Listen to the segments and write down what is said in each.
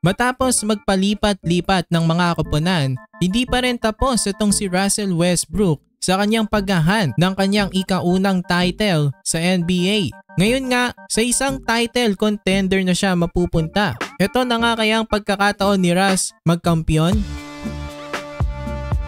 Matapos magpalipat-lipat ng mga koponan, hindi pa rin tapos itong si Russell Westbrook sa kanyang paghahan ng kanyang ikaunang title sa NBA. Ngayon nga, sa isang title contender na siya mapupunta. Ito na nga kaya ang pagkakataon ni Russ magkampiyon?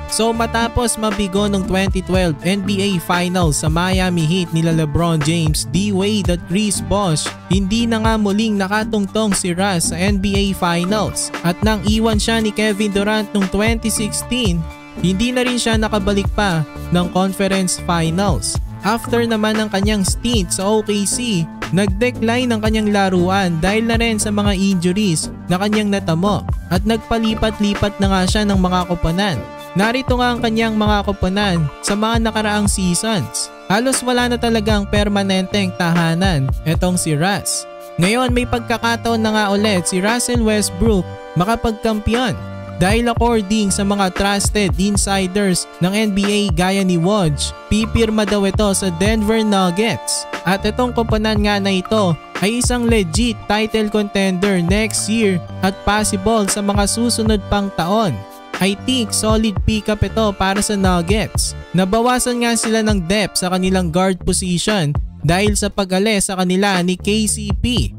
So matapos mabigo ng 2012 NBA Finals sa Miami Heat nila LeBron James, D-Wade at Chris Bosh, hindi na nga muling nakatungtong si Russ sa NBA Finals. At nang iwan siya ni Kevin Durant noong 2016, hindi na rin siya nakabalik pa ng Conference Finals. After naman ng kanyang stint sa OKC, nag-decline ang kanyang laruan dahil na rin sa mga injuries na kanyang natamo at nagpalipat-lipat na nga siya ng mga koponan. Narito nga ang kanyang mga koponan sa mga nakaraang seasons. Halos wala na talagang permanenteng tahanan etong si Russ. Ngayon may pagkakataon na nga ulit si Russell Westbrook makapagkampiyon. Dahil according sa mga trusted insiders ng NBA gaya ni Woj, pipirma daw ito sa Denver Nuggets. At itong koponan nga na ito ay isang legit title contender next year at possible sa mga susunod pang taon. I think solid pick-up ito para sa Nuggets. Nabawasan nga sila ng depth sa kanilang guard position dahil sa pag-alis sa kanila ni KCP.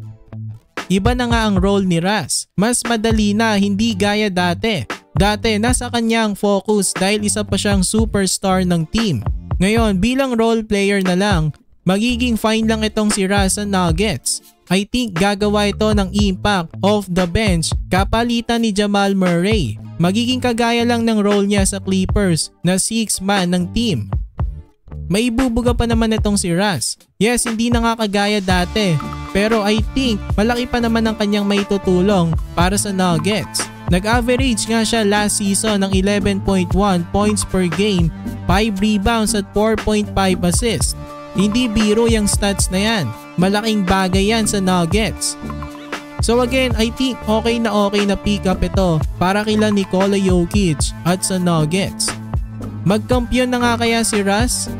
Iba na nga ang role ni Russ. Mas madali na, hindi gaya dati. Dati nasa kanyang focus dahil isa pa siyang superstar ng team. Ngayon bilang role player na lang, magiging fine lang itong si Russ sa Nuggets. I think gagawa ito ng impact off the bench kapalitan ni Jamal Murray. Magiging kagaya lang ng role niya sa Clippers na 6-man ng team. May ibubuga pa naman itong si Russ. Yes, hindi na nga kagaya dati. Pero I think malaki pa naman ang kanyang maitutulong para sa Nuggets. Nag-average nga siya last season ng 11.1 points per game, 5 rebounds at 4.5 assists. Hindi biro yung stats na yan. Malaking bagay yan sa Nuggets. So again, I think okay na pick up ito para kila Nikola Jokic at sa Nuggets. Magkampiyon na nga kaya si Russ?